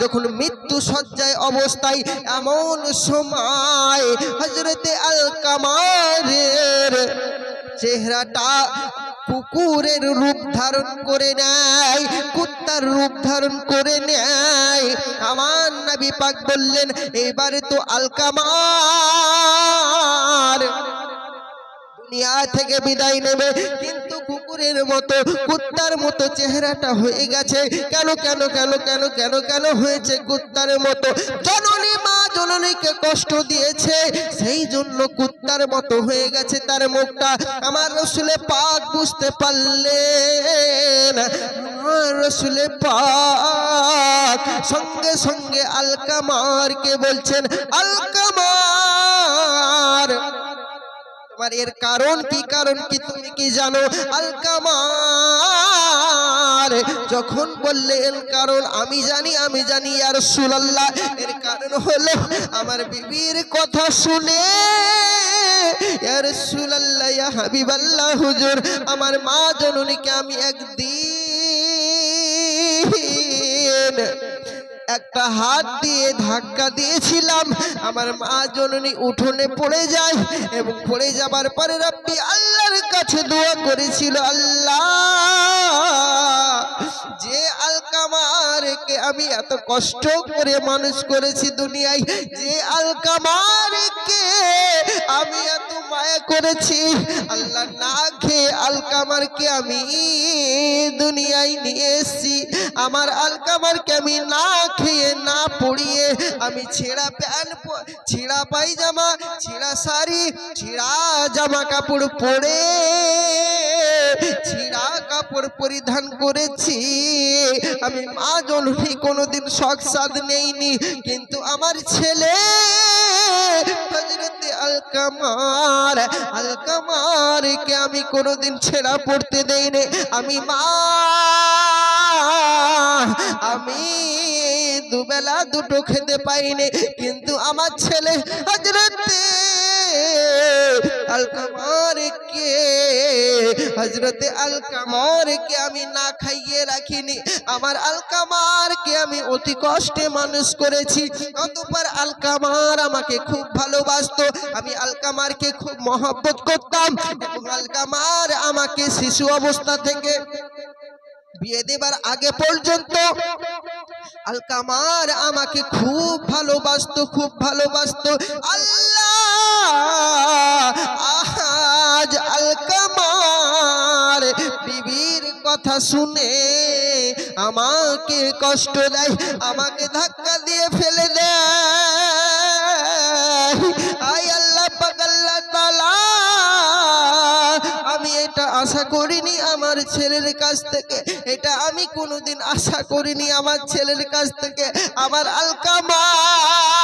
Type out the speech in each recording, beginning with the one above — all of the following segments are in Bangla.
যখন মৃত্যু সজ্জায় অবস্থায় এমন সময় হযরতে আলকামারের চেহারাটা কুকুরের রূপ ধারণ করে নেয়, কুত্তার রূপ ধারণ করে নেয়। আমার নবী পাক বললেন এবারে তো আলকামার দুনিয়া থেকে বিদায় নেবে, কিন্তু কুকুরের মতো কুত্তার মতো চেহারাটা হয়ে গেছে। কেন কেন কেন কেন কেন কেন হয়েছে কুত্তার মতো? জননী মা জননীকে কষ্ট দিয়েছে, সেই জন্য কুত্তার মতো হয়ে গেছে তার মুখটা। আমার রাসূলে পাক বুঝতে পারলেন। আমার রাসূলে পাক সঙ্গে সঙ্গে আলকামারকে বলছেন, আলকামার তোমার এর কারণ কি? কারণ কি তুমি কি জানো? আলকামার যখন বললে এর কারণ আমি জানি ইয়া রাসূলুল্লাহ, এর কারণ হলো আমার বিবির কথা শুনে ইয়া রাসূলুল্লাহ ইয়া হাবিবাল্লাহ হুজুর, আমার মা জননীকে আমি একদিন একটা হাত দিয়ে ধাক্কা দিয়েছিলাম, আমার মা জননী উঠোনে পড়ে যায় এবং পড়ে যাবার পরে রাব্বি আল্লাহর কাছে দোয়া করেছিল, আল্লাহ যে আলকামারকে আমি এত কষ্ট করে মানুষ করেছি দুনিয়ায়, যে আলকামারকে আমি এত মায়া করেছি, আল্লাহ না খেয়ে আলকামারকে আমি দুনিয়ায় নিয়ে এসেছি, আমার আলকামারকে আমি না খেয়ে না পড়িয়ে আমি ছেঁড়া প্যান্ট, ছেঁড়া পায়জামা, ছেঁড়া শাড়ি, ছেঁড়া জামা কাপড় পরে, ছেঁড়া কাপড় পরিধান করেছি। আমি মা জননী কোনোদিন শখ সাধ নেইনি, কিন্তু আমার ছেলে হযরতে আলকামারকে আমি কোনোদিন ছেঁড়া পড়তে দেইনি। আমি দুবেলা দুটো খেতে পাইনি, কিন্তু আমার ছেলে হযরতে আলকামারকে আমি না খাইয়ে রাখিনি। আমার আলকামারকে আমি অতি কষ্টে মানুষ করেছি। অতঃপর আলকামার আমাকে খুব ভালোবাসতো, আমি আলকামারকে খুব মহব্বত করতাম এবং আলকামার আমাকে শিশু অবস্থা থেকে বিয়ে দেবার আগে পর্যন্ত আলকামার আমাকে খুব ভালোবাসতো, খুব ভালোবাসতো। আল্লাহ আজ আলকামার বিবির কথা শুনে আমাকে কষ্ট দেয়, আমাকে ধাক্কা দিয়ে ফেলে দেয়। আয় আল্লাহ পাক আল্লাহ তাআলা, আমি এটা আশা করিনি আমার ছেলের কাছ থেকে, এটা আমি কোনোদিন আশা করিনি আমার ছেলের কাছ থেকে। আমার আলকামার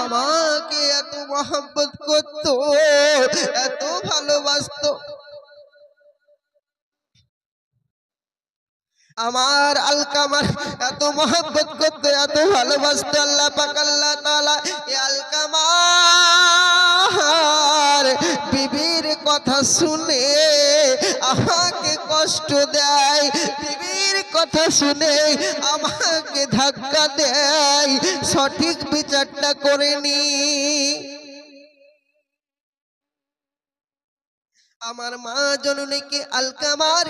আমাকে এত মহব্বত করতো, এত ভালোবাসতো। আমার আলকামার এত মহব্বত করতো, এত ভালোবাসতো আল্লাহ পাক আল্লাহ তাআলা এই আলকামার বিবির কথা শুনে আমাকে কষ্ট দেয়, বিবির কথা শুনে আমাকে ধাক্কা দেয়, সঠিক বিচারটা করেনি। আমার মা জননীকে আলকামার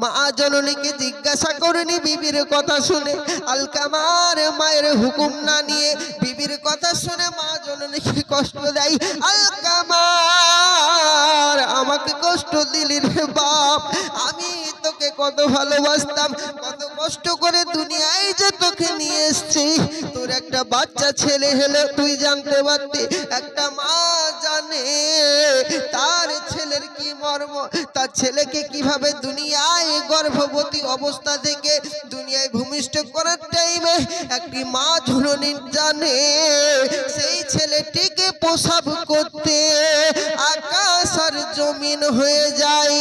মা জননীকে জিজ্ঞাসা করেনি বিবির কথা শুনে, আলকামার মায়ের হুকুম না নিয়ে বিবির কথা শুনে মা জননীকে কষ্ট দেয়। আলকামার আমাকে কষ্ট দিলি রে বাপ, আমি তোকে কত ভালোবাসতাম, কত কষ্ট করে দুনিয়ায় যে তোকে নিয়ে এসেছি। তোর একটা বাচ্চা ছেলে হলে তুই জানতে পারতি, একটা মা জানে তার ছেলের কি মর্ম, তার ছেলেকে কিভাবে দুনিয়ায় গর্ভবতী অবস্থা থেকে দুনিয়ায় ভূমিষ্ঠ করার টাইমে একটি মা জননী জানে সেই ছেলেটিকে প্রসব করতে আকাশ আর জমিন হয়ে যায়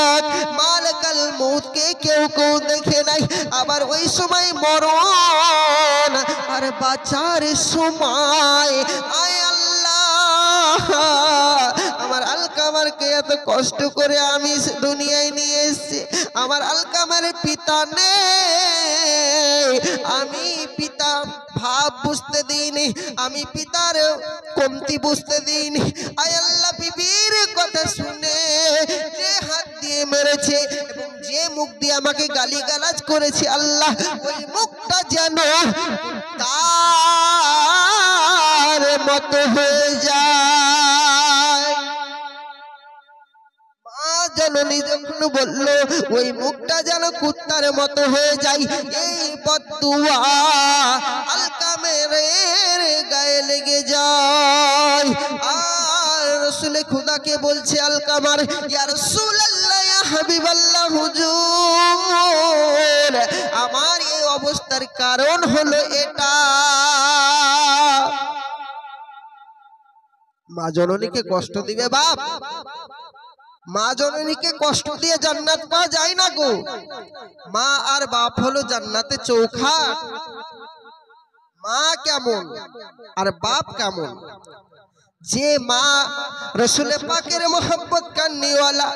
এক। মালাকুল মউতকে কেউ কেউ দেখে নাই, আবার ওই সময় মরণ আর বাঁচার সময় আয় আল্লাহ আমার আলকামারকে এত কষ্ট করে আমি দুনিয়ায় নিয়ে এসেছি, আমার আলকামার পিতা নেই, আমি পিতা ভাব বুঝতে দিইনি, আমি পিতার কমতি বুঝতে দিইনি। আয় আল্লাহ, বিবির কথা শুনে যে হাত দিয়ে মেরেছে এবং যে মুখ দিয়ে আমাকে গালিগালাজ করেছে, আল্লাহ ওই মুখটা যেন তার মতো হয়ে যায়। মা জননী যখন বলল ওই মুখটা যেন কুত্তার মতো হয়ে যায়, এই বদদুয়া আলকামের গায়ে লেগে যায়। আর রাসূল খুদাকে বলছে আলকামার, ইয়া রাসূলুল্লাহ, ইয়া হাবিবাল্লাহ, হুজুর আমার এই অবস্থার কারণ হলো এটা। মা জননীকে কষ্ট দিবে বাপ, মা জননীকে কষ্ট দিয়ে জান্নাত পাওয়া যায় না গো। মা আর বাপ হলো জান্নাতে চৌখাট। মা কেমন আর বাপ কেমন? যে মা রসুল পাকের মোহাম্মত কান্নিওয়ালা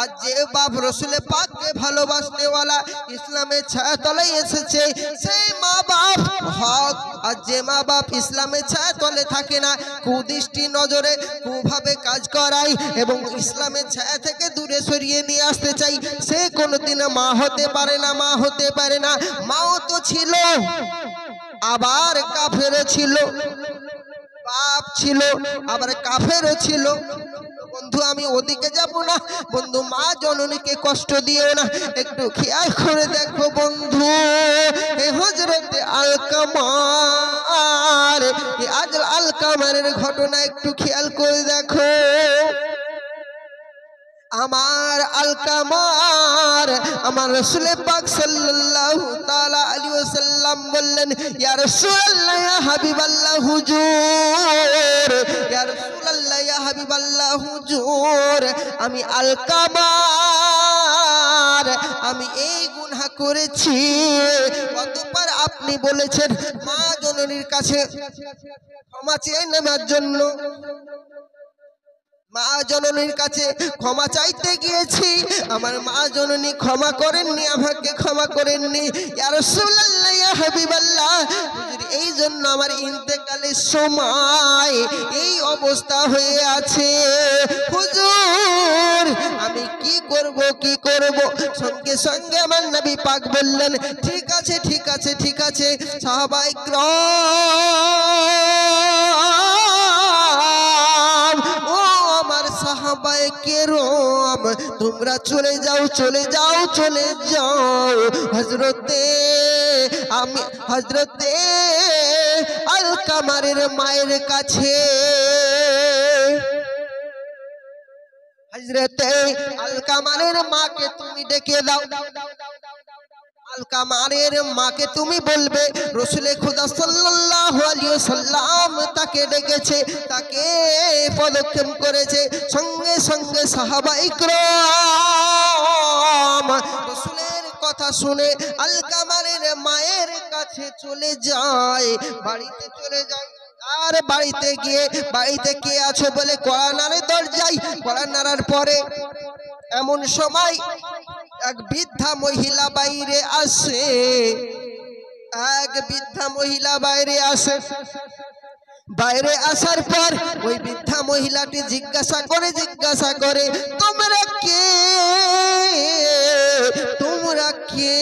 আর যে বাপ রসুল পাককে ভালোবাসনেওয়ালা, ইসলামের ছায়াতলায় এসেছে, সেই মা বাপ হক। আর যে মা বাপ ইসলামের ছায়াতলে থাকে না, কুদৃষ্টি নজরে কুভাবে কাজ করায় এবং ইসলামের ছায়া থেকে দূরে সরিয়ে নিয়ে আসতে চাই, সে কোনোদিন মা হতে পারে না, মা হতে পারে না। মাও তো ছিল, আবার কাফেরও ছিল, বাপ ছিল আবার কাফেরও ছিল। বন্ধু আমি ওদিকে যাব না বন্ধু, মা জননীকে কষ্ট দিও না, একটু খেয়াল করে দেখো বন্ধু। এ হযরতে আলকামার, আজ আলকামারের ঘটনা একটু খেয়াল করে দেখো। আমার আলকামার আমার রাসূল পাক সাল্লাল্লাহু তাআলা আলাইহি ওয়াসাল্লাম বললেন, ইয়া রাসূলুল্লাহ, ইয়া হাবিবাল্লাহ, হুজুর, ইয়া রাসূলুল্লাহ, ইয়া হাবিবাল্লাহ, হুজুর আমি আলকামার, আমি এই গুনাহ করেছি। অতঃপর আপনি বলেছেন মা জননীর কাছে ক্ষমা চেয়ে নেওয়ার জন্য। মা জননীর কাছে ক্ষমা চাইতে গিয়েছি, আমার মা জননী ক্ষমা করেননি, আমাকে ক্ষমা করেননি। ইয়া রাসূলুল্লাহ, ইয়া হাবিবাল্লাহ, হুজুর এই জন্য আমার ইন্তেকালের সময় এই অবস্থা হয়ে আছে। হুজুর আমি কি করব, কি করব? সঙ্গে সঙ্গে আমার নবী পাক বললেন, ঠিক আছে, ঠিক আছে, ঠিক আছে। সাহাবায়ে কিরাম, ও আমার সাহাবায়ে কেরাম, তোমরা চলে যাও, চলে যাও, চলে যাও হযরতে আলকামারের মায়ের কাছে। হযরতে আলকামারের মাকে তুমি ডেকে দাও। আলকামারের মাকে তুমি বলবে রাসূল খুদা সাল্লাল্লাহু আলাইহি ওয়াসাল্লাম তাকে ডেকেছে, তাকে পদক্ষেপ করেছে। সঙ্গে সঙ্গে সাহাবায়ে কিরাম রাসূলের কথা শুনে আলকামারের মায়ের কাছে চলে যায়, বাড়িতে চলে যায়। আর বাড়িতে গিয়ে বাড়িতে কে আছো বলে কড়া নাড়ে দরজায়। কড়া নাড়ার পরে এমন সময় এক বৃদ্ধা মহিলা বাইরে আসে, এক বৃদ্ধা মহিলা বাইরে আসে। বাইরে আসার পর ওই বৃদ্ধা মহিলাটি জিজ্ঞাসা করে তোমরা কে, তোমরা কে?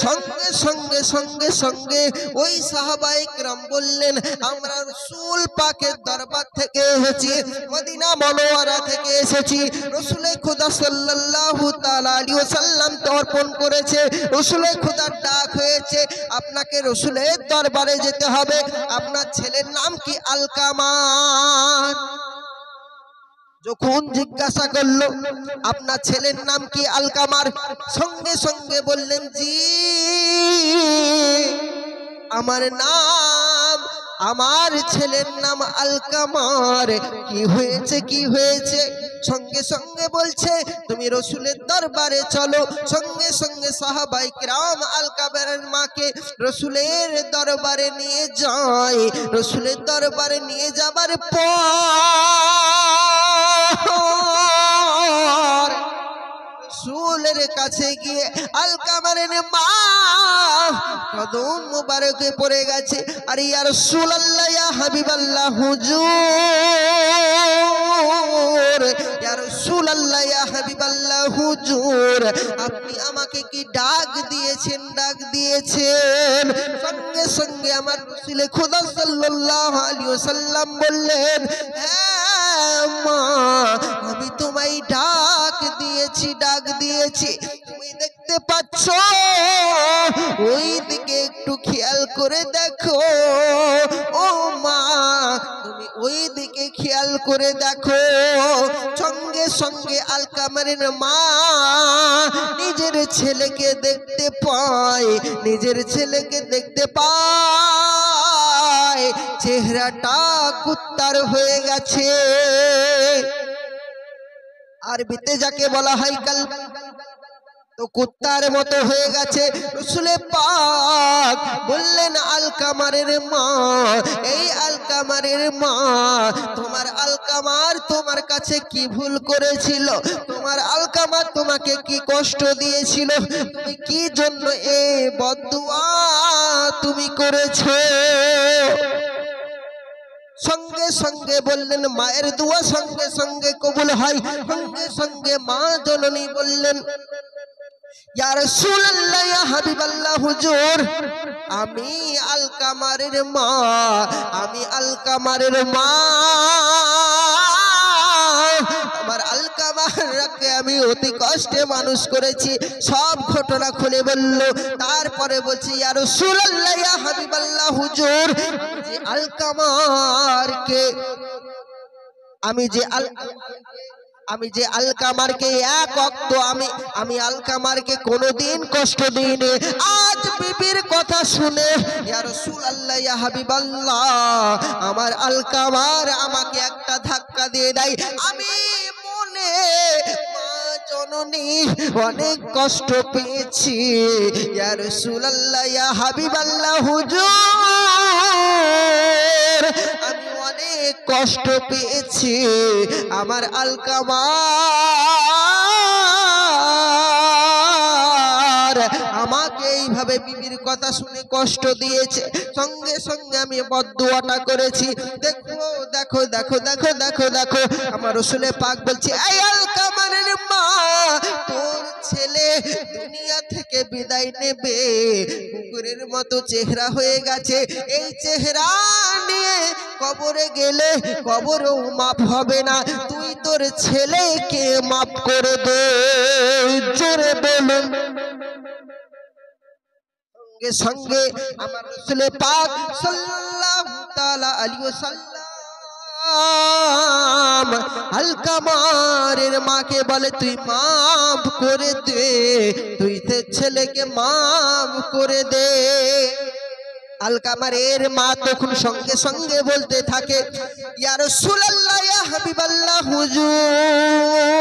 সঙ্গে সঙ্গে সঙ্গে সঙ্গে ওই সাহাবায়ে কিরাম বললেন, আমরা রাসূল পাকের দরবার থেকে এসেছি, মদিনা মুনাওয়ারা থেকে এসেছি। রাসূল খুদা সাল্লাল্লাহু তাআলা আলাইহি ওয়াসাল্লাম তর্পণ করেছে, রাসূল খুদার ডাক হয়েছে, আপনাকে রাসূলের দরবারে যেতে হবে। আপনার ছেলের নাম কি? আলকামা। যখন জিজ্ঞাসা করলো আপনার ছেলের নাম কি আলকামার, সঙ্গে সঙ্গে বললেন, জি আমার ছেলের নাম আলকামার। কি হয়েছে, কি হয়েছে? সঙ্গে সঙ্গে বলছে তুমি রাসূলের দরবারে চলো। সঙ্গে সঙ্গে সাহাবায়ে কিরাম আলকামারের মাকে রাসূলের দরবারে নিয়ে যায়। রাসূলের দরবারে নিয়ে যাবার পর রাসূলের কাছে গিয়ে আলকামারের মা কদম মুবারকে পড়ে গেছে। আর ইয়া রাসূলুল্লাহ, ইয়া হাবিবাল্লাহ, হুজুর, ইয়া রাসূলুল্লাহ, ইয়া হাবিবাল্লাহ, হুজুর, আপনি আমাকে কি ডাক দিয়েছেন? ডাক দিয়েছেন। সঙ্গে সঙ্গে আমার রাসূল খোদা সাল্লাল্লাহু আলাইহি ওয়াসাল্লাম বললেন, হ্যাঁ মা, আমি তোমায় ডাক দিয়েছি, ডাক দিয়েছি। তুমি দেখতে পাচ্ছ, ওই দিকে একটু খেয়াল করে দেখো। ও মা, তুমি ওই দিকে খেয়াল করে দেখো। সঙ্গে সঙ্গে আলকামারের মা নিজের ছেলেকে দেখতে পায়, নিজের ছেলেকে দেখতে পায়, চেহারাটা কুত্তার হয়ে গেছে। আরবিতে যাকে বলা হয় কালব, তো কুত্তার মতো হয়ে গেছে। রাসূলে পাক বললেন, আলকামারের মা, এই আলকামারের মা, তোমার আলকামার তোমার কাছে কি ভুল করেছিল? তোমার আলকামার তোমাকে কি কষ্ট দিয়েছিল? তুমি কি জন্য এই বদদুয়া তুমি করেছো? সঙ্গে সঙ্গে বললেন, মায়ের দোয়া সঙ্গে সঙ্গে কবুল হয়। সঙ্গে সঙ্গে মা জননী বললেন, ইয়া রাসূলুল্লাহ, ইয়া হাবিবাল্লাহ, হুজুর, আমি আলকামারের মা, আমি আলকামারের মা, আমার আলকামারকে আমি অতি কষ্টে মানুষ করেছি। সব ঘটনা খুলে বলল। তারপরে বলছি, ইয়া রাসূলুল্লাহ, ইয়া হাবিবাল্লাহ, হুজুর, যে আলকামারকে আমি যে আলকামারকে এক ওয়াক্ত আমি আলকামারকে কোনোদিন কষ্ট দিইনি। আজ বিবির কথা শুনে, ইয়া রাসূলুল্লাহ, ইয়া হাবিবাল্লাহ, আমার আলকামার আমাকে একটা ধাক্কা দিয়ে দেয়। আমি মনে মা জননী অনেক কষ্ট পেয়েছি। ইয়া রাসূলুল্লাহ, ইয়া হাবিবাল্লাহ, হুজুর, আমি অনেক কষ্ট পেয়েছি। আমার আলকামার আমাকে এইভাবে বিবির কথা শুনে কষ্ট দিয়েছে। সঙ্গে সঙ্গে আমি বদদুয়াটা করেছি। দেখো দেখো দেখো দেখো দেখো দেখো, আমার রাসূলে পাক বলছে, এই আলকামারের মা, তোর ছেলে দুনিয়া থেকে বিদায় নেবে, কুকুরের মতো চেহারা হয়ে গেছে। এই চেহারা নিয়ে কবরে গেলে কবরও মাপ হবে না। তুই তোর ছেলেকে মাপ করে দে। জোরে বলুন। সঙ্গে সঙ্গে আমার রাসূল পাক সাল্লাল্লাহু তাআলা আলাইহি ওয়াসাল্লাম আলকামারের মাকে বলে, তুই মাফ করে দে, তুই তোর ছেলেকে মাফ করে দে। আলকামারের মা তখন সঙ্গে সঙ্গে বলতে থাকে, ইয়া রাসূলুল্লাহ, ইয়া হাবিবাল্লাহ, হুজুর,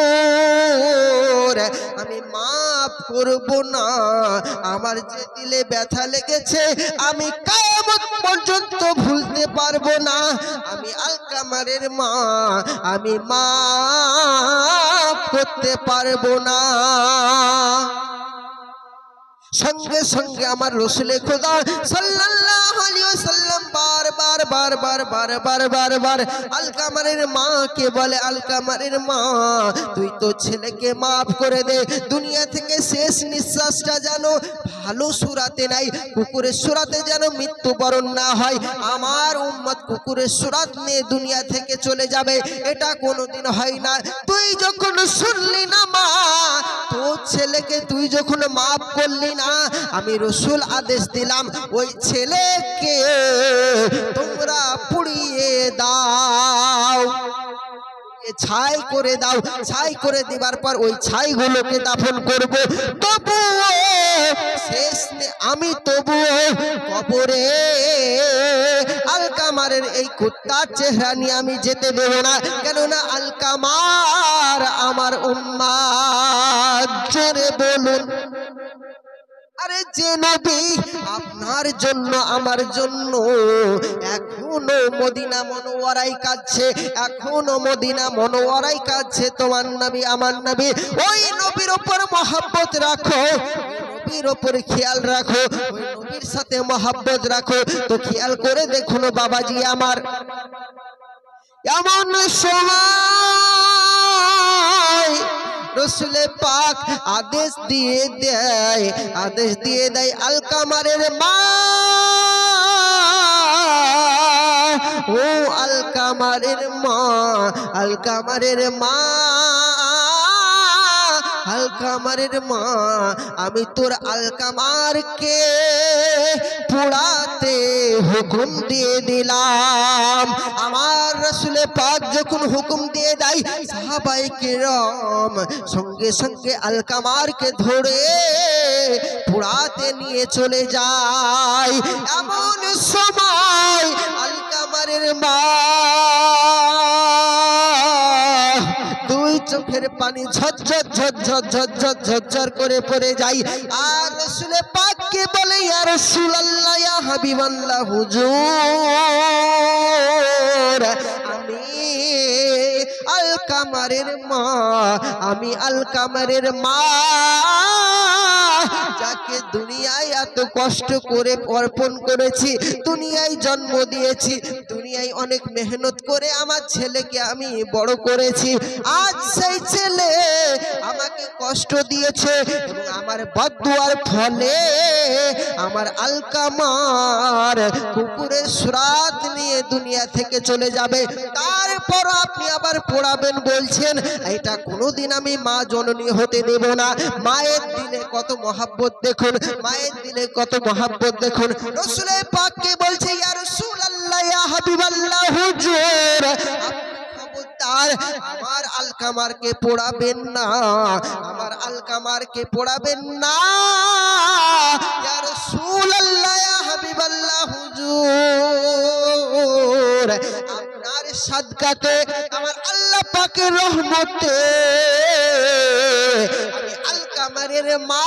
আমি মাফ করব না। আমার যে দিলে ব্যথা লেগেছে আমি কিয়ামত পর্যন্ত ভুলতে পারবো না। আমি আলকামারের মা, আমি মাফ করতে পারবো না। সঙ্গে সঙ্গে আমার রাসূল খোদা সাল্লাল্লাহু আলাইহি ওয়াসাল্লাম বারবার আলকামারের মাকে বলে, আলকামারের মা, তুই তো ছেলেকে মাফ করে দে। দুনিয়া থেকে শেষ নিঃশ্বাসটা যেন ভালো সুরাতে নাই, কুকুরের সুরাতে যেন মৃত্যুবরণ না হয়। আমার উম্মত কুকুরের সুরাত নিয়ে দুনিয়া থেকে চলে যাবে, এটা কোনোদিন হয় না। তুই যখন শুনলি না মা, তোর ছেলেকে তুই যখন মাফ করলি না, আমি রাসূল আদেশ দিলাম, ওই ছেলেকে তোমরা পুড়িয়ে দাও, ছাই করে দাও। ছাই করে দেবার পর ওই ছাইগুলোকে দাফন করব। তবুও শেষ আমি তবুও কবরে আলকামারের এই কুত্তার চেহারা নিয়ে আমি যেতে দেব না, কেননা আলকামার আমার উম্মাত। জোরে বলুন। আরে যে নবী আপনার জন্য আমার জন্য এখনো মদিনা মনোয়ারাই কাঁদছে, এখনো মদিনা মনোয়ারাই কাঁদছে, তোমার নবী আমার নবী, ওই নবীর উপর মহব্বত রাখো, নবীর উপর খেয়াল রাখো, ওই নবীর সাথে মহব্বত রাখো। তো খেয়াল করে দেখুন বাবাজি আমার, এমন সময় রসুলে পাক আদেশ দিয়ে দেয় আলকামারের মা, ও আলকামারের মা, আলকামারের মা, আলকামারের মা, আমি তোর আলকামারকে পোড়াতে হুকুম দিয়ে দিলাম। আমার রাসূলে পাক যখন হুকুম দিয়ে দেয়, সাহাবায়ে কেরাম সঙ্গে সঙ্গে আলকামারকে ধরে পোড়াতে নিয়ে চলে যায়। এমন সময় আলকামারের মা দুই চোখের পানি ঝরঝর ঝরঝর ঝরঝর ঝরঝর করে পড়ে যায়। আর রাসূলে পাককে বলে, ইয়া রাসূলুল্লাহ, ইয়া হাবিবাল্লাহ, হুজুর, আমি আলকামারের মা, আমি আলকামারের মা, যাকে দুনিয়ায় এত কষ্ট করে অর্পণ করেছি, দুনিয়ায় জন্ম দিয়েছি, দুনিয়ায় অনেক মেহনত করে আমার ছেলেকে আমি বড় করেছি, আজ সেই ছেলে আমাকে কষ্ট দিয়েছে এবং আমার বদদুয়ার ফলে আমার আলকামার কুকুরের সুরাত নিয়ে দুনিয়া থেকে চলে যাবে, তারপর আপনি আবার পোড়াবেন বলছেন, এটা কোনোদিন আমি মা জননী হতে দেব না। মায়ের দিলে কত মহাব্বত দেখুন, মায়ের দিলে কত মহাব্বত দেখুন। রাসূলে পাককে বলছে, ইয়া রাসূলুল্লাহ, ইয়া হাবিবাল্লাহ, হুজুর, খবরদার আমার আলকামারকে পোড়াবেন না, আমার আলকামারকে পোড়াবেন না, ইয়া রাসূলুল্লাহ, ইয়া হাবিবাল্লাহ, হুজুর, আপনার সাদকাতে, আমার আল্লাহ পাকের রহমতে আমি আলকামারের মা,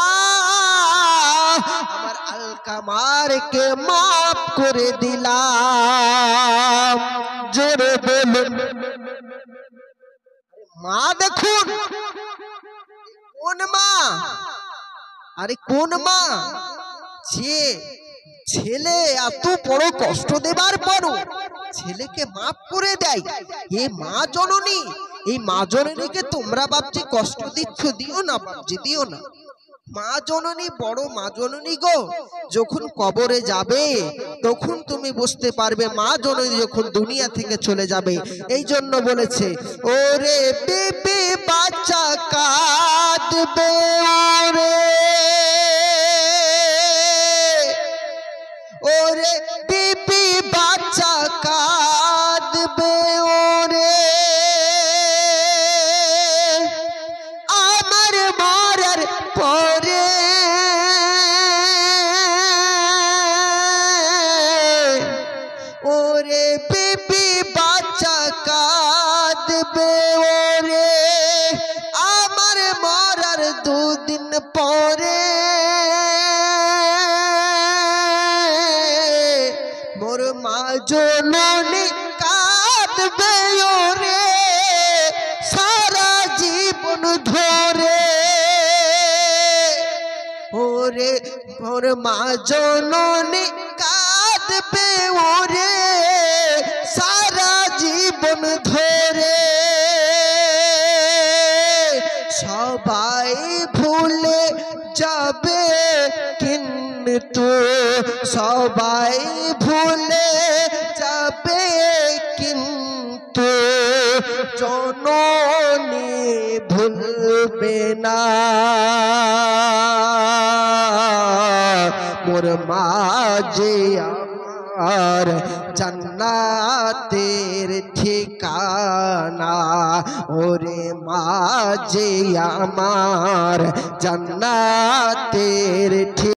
আমার আলকামারকে মাফ করে দিলাম। জোরে বলুন মা। দেখুন কোন মা, আরে কোন মা, যে ছেলে এত বড় কষ্ট দেবার পরও ছেলেকে মাফ করে দেয়, এ মা জননী। এই মা জননীকে তোমরা বাপজি কষ্ট দিচ্ছ, দিও না বাপজি, দিও না। মা জননী বড় মা জননী গো, যখন কবরে যাবে তখন তুমি বুঝতে পারবে মা জননী যখন দুনিয়া থেকে চলে যাবে। এই জন্য বলেছে, ওরে বেবি বাচ্চা কাঁদবে, ওরে বেবি বাচ্চা কাঁদবে, ওরে আমার মরার পরে, ওরে বেবি বাচ্চা কাঁদবে, ওরে আমার মরার দুদিন পরে, মোর মা জননী কাঁদবে, ওরে সারা জীবন ধরে, ওরে মোর মা জননী কাঁদবে, ওরে সারা জীবন ধরে। সবাই ভুলে যাবে কিন্তু, সবাই ভুলে যাবে কিন্তু, জননী ভুলবে না। মোর মা যে আমার জান্নাতের ঠিকানা, ওরে মা যে আমার জান্নাতের ঠিকানা।